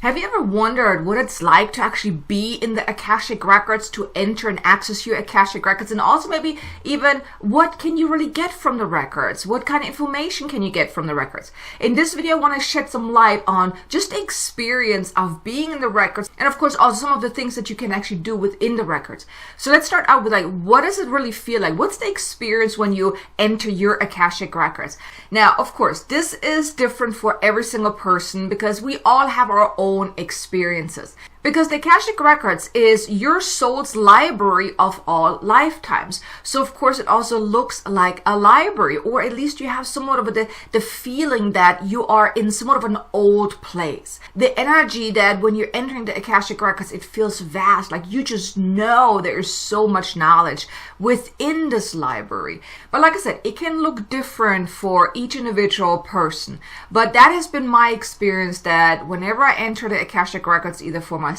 Have you ever wondered what it's like to actually be in the Akashic Records, to enter and access your Akashic Records, and also maybe even what can you really get from the records? What kind of information can you get from the records? In this video, I want to shed some light on just the experience of being in the records, and of course also some of the things that you can actually do within the records. So let's start out with what does it really feel like? What's the experience when you enter your Akashic Records? Now, of course, this is different for every single person because we all have our own experiences. Because the Akashic Records is your soul's library of all lifetimes. So of course it also looks like a library, or at least you have somewhat of the feeling that you are in somewhat of an old place. The energy that when you're entering the Akashic Records, it feels vast, like you just know there's so much knowledge within this library. But like I said, it can look different for each individual person. But that has been my experience, that whenever I enter the Akashic Records, either for myself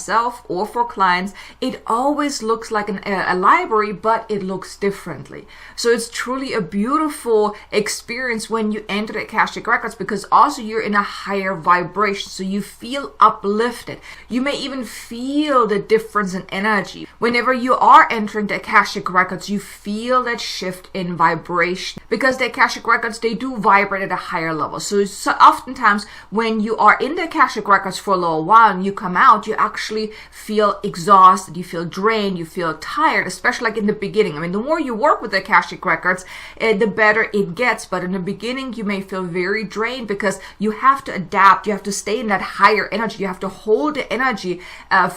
or for clients, it always looks like a library, but it looks differently. So it's truly a beautiful experience when you enter the Akashic Records, because also you're in a higher vibration, so you feel uplifted. You may even feel the difference in energy. Whenever you are entering the Akashic Records, you feel that shift in vibration, because the Akashic Records, they do vibrate at a higher level. So oftentimes when you are in the Akashic Records for a little while and you come out, you actually feel exhausted, you feel drained, you feel tired, especially like in the beginning. I mean, the more you work with the Akashic Records, the better it gets. But in the beginning, you may feel very drained because you have to adapt. You have to stay in that higher energy. You have to hold the energy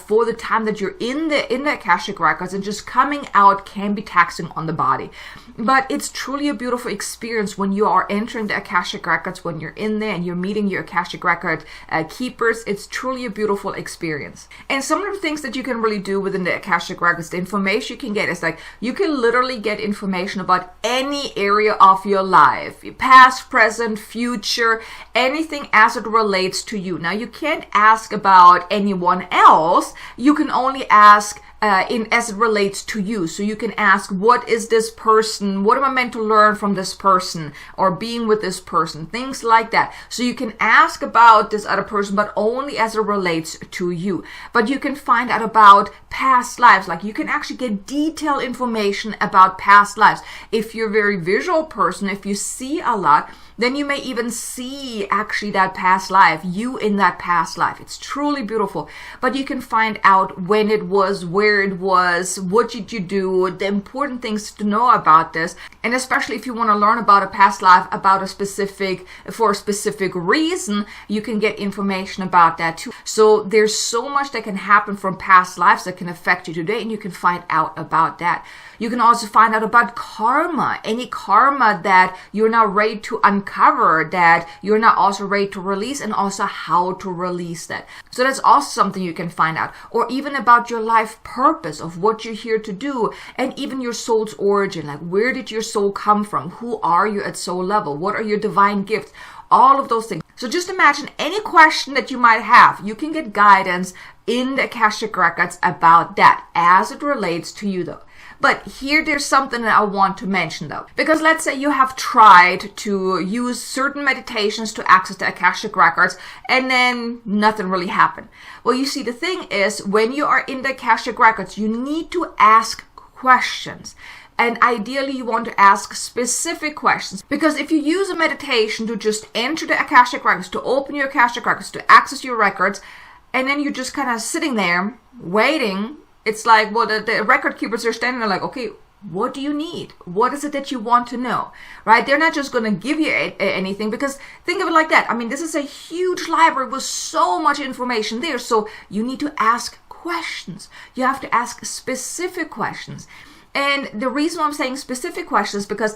for the time that you're in the Akashic Records, and just coming out can be taxing on the body. But it's truly a beautiful experience when you are entering the Akashic Records, when you're in there and you're meeting your Akashic Record keepers. It's truly a beautiful experience. And some of the things that you can really do within the Akashic Records, the information you can get is you can literally get information about any area of your life, past, present, future, anything as it relates to you. Now, you can't ask about anyone else. You can only ask as it relates to you. So you can ask, what is this person? What am I meant to learn from this person or being with this person? Things like that. So you can ask about this other person, but only as it relates to you. But you can find out about past lives. Like, you can actually get detailed information about past lives. If you're a very visual person, if you see a lot, then you may even see actually that past life, you in that past life. It's truly beautiful. But you can find out when it was, where it was, what did you do, the important things to know about this. And especially if you want to learn about a past life, about for a specific reason, you can get information about that too. So there's so much that can happen from past lives that can affect you today, and you can find out about that. You can also find out about karma, any karma that you're now ready to uncover, that you're now also ready to release, and also how to release that. So that's also something you can find out. Or even about your life purpose, of what you're here to do, and even your soul's origin, like where did your soul come from? Who are you at soul level? What are your divine gifts? All of those things. So just imagine any question that you might have, you can get guidance in the Akashic Records about that as it relates to you though. But there's something that I want to mention though. Because let's say you have tried to use certain meditations to access the Akashic Records and then nothing really happened. Well, you see, the thing is, when you are in the Akashic Records, you need to ask questions. And ideally, you want to ask specific questions. Because if you use a meditation to just enter the Akashic Records, to open your Akashic Records, to access your records, and then you're just kind of sitting there waiting, it's like, well, the record keepers are standing there like, okay, what do you need? What is it that you want to know, right? They're not just going to give you anything, because think of it like that. I mean, this is a huge library with so much information there. So you need to ask questions. You have to ask specific questions. And the reason why I'm saying specific questions is because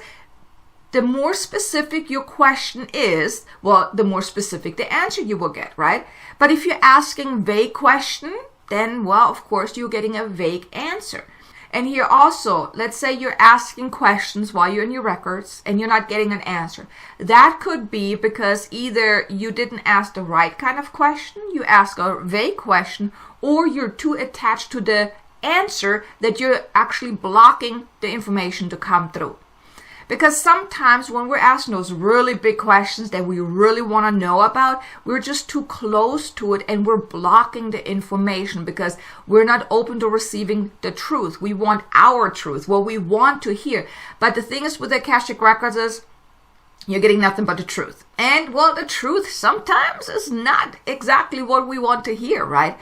the more specific your question is, well, the more specific the answer you will get, right? But if you're asking vague question, then, well, of course, you're getting a vague answer. And here also, let's say you're asking questions while you're in your records and you're not getting an answer. That could be because either you didn't ask the right kind of question, you ask a vague question, or you're too attached to the answer that you're actually blocking the information to come through. Because sometimes when we're asking those really big questions that we really want to know about, we're just too close to it and we're blocking the information because we're not open to receiving the truth. We want our truth, what we want to hear. But the thing is with the Akashic Records is you're getting nothing but the truth. And well, the truth sometimes is not exactly what we want to hear, right?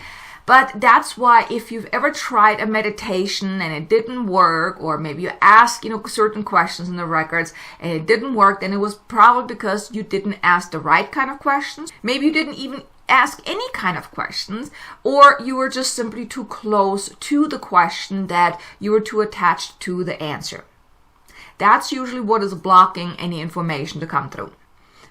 But that's why if you've ever tried a meditation and it didn't work, or maybe you ask, certain questions in the records and it didn't work, then it was probably because you didn't ask the right kind of questions. Maybe you didn't even ask any kind of questions, or you were just simply too close to the question that you were too attached to the answer. That's usually what is blocking any information to come through.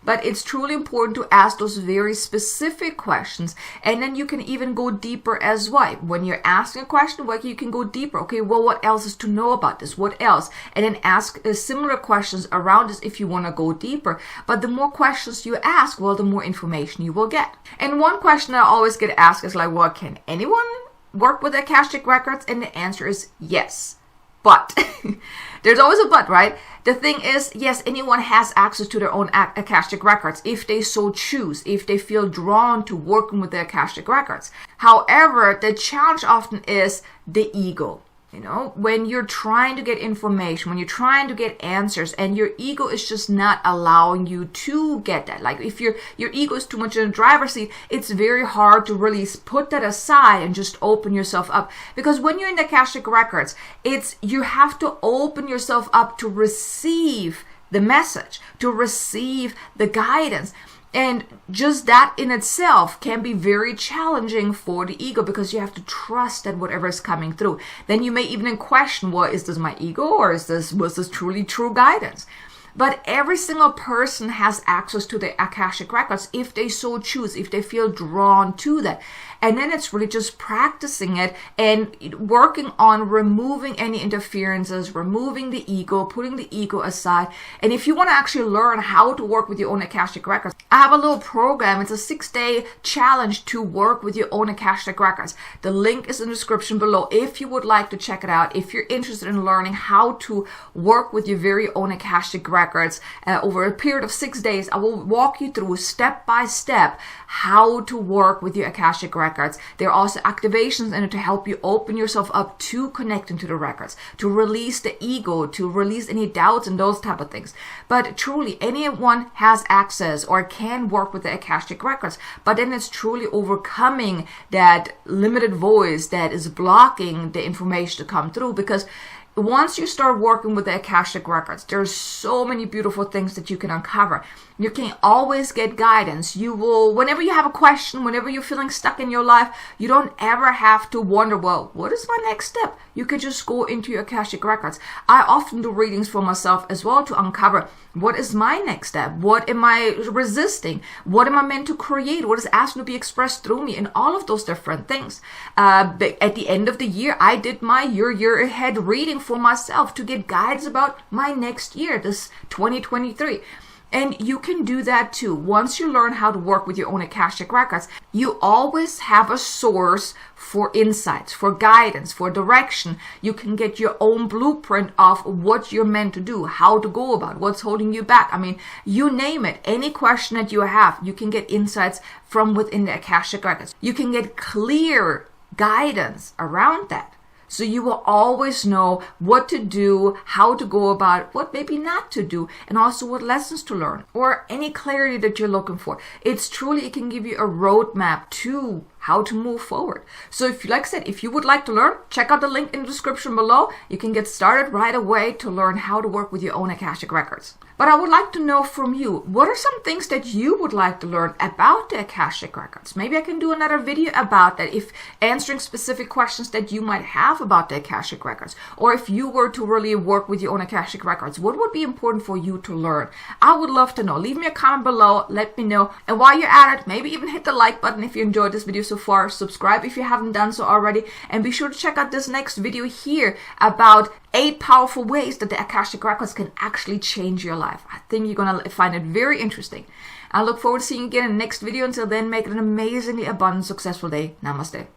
But it's truly important to ask those very specific questions. And then you can even go deeper as well. When you're asking a question, well, you can go deeper. Okay, well, what else is to know about this? What else? And then ask similar questions around this if you want to go deeper. But the more questions you ask, well, the more information you will get. And one question I always get asked is like, well, can anyone work with Akashic Records? And the answer is yes. But there's always a but, right? The thing is, yes, anyone has access to their own Akashic Records if they so choose, if they feel drawn to working with the Akashic Records. However, the challenge often is the ego. When you're trying to get information, when you're trying to get answers, and your ego is just not allowing you to get that. Like if your ego is too much in the driver's seat, it's very hard to really put that aside and just open yourself up. Because when you're in the Akashic Records, you have to open yourself up to receive the message, to receive the guidance. And just that in itself can be very challenging for the ego because you have to trust that whatever is coming through. Then you may even question, well, is this my ego or was this truly true guidance? But every single person has access to the Akashic Records if they so choose, if they feel drawn to that. And then it's really just practicing it and working on removing any interferences, removing the ego, putting the ego aside. And if you want to actually learn how to work with your own Akashic Records, I have a little program. It's a 6-day challenge to work with your own Akashic Records. The link is in the description below if you would like to check it out. If you're interested in learning how to work with your very own Akashic Records over a period of 6 days, I will walk you through step by step how to work with your Akashic Records. There are also activations in it to help you open yourself up to connecting to the records, to release the ego, to release any doubts and those type of things. But truly, anyone has access or can work with the Akashic Records, but then it's truly overcoming that limited voice that is blocking the information to come through. Because once you start working with the Akashic Records, there's so many beautiful things that you can uncover. You can always get guidance. You will, whenever you have a question, whenever you're feeling stuck in your life, you don't ever have to wonder, well, what is my next step? You can just go into your Akashic Records. I often do readings for myself as well to uncover what is my next step? What am I resisting? What am I meant to create? What is asked to be expressed through me? And all of those different things. At the end of the year, I did my year ahead reading for myself to get guidance about my next year, this 2023. And you can do that too. Once you learn how to work with your own Akashic Records, you always have a source for insights, for guidance, for direction. You can get your own blueprint of what you're meant to do, how to go about, what's holding you back. I mean, you name it. Any question that you have, you can get insights from within the Akashic Records. You can get clear guidance around that. So you will always know what to do, how to go about it, what maybe not to do, and also what lessons to learn, or any clarity that you're looking for. It can give you a roadmap to how to move forward. So like I said, if you would like to learn, check out the link in the description below. You can get started right away to learn how to work with your own Akashic Records. But I would like to know from you, what are some things that you would like to learn about the Akashic Records? Maybe I can do another video about that, if answering specific questions that you might have about the Akashic Records. Or if you were to really work with your own Akashic Records, what would be important for you to learn? I would love to know. Leave me a comment below, let me know. And while you're at it, maybe even hit the like button if you enjoyed this video so far. Subscribe if you haven't done so already. And be sure to check out this next video here about 8 powerful ways that the Akashic Records can actually change your life. I think you're going to find it very interesting. I look forward to seeing you again in the next video. Until then, make it an amazingly abundant, successful day. Namaste.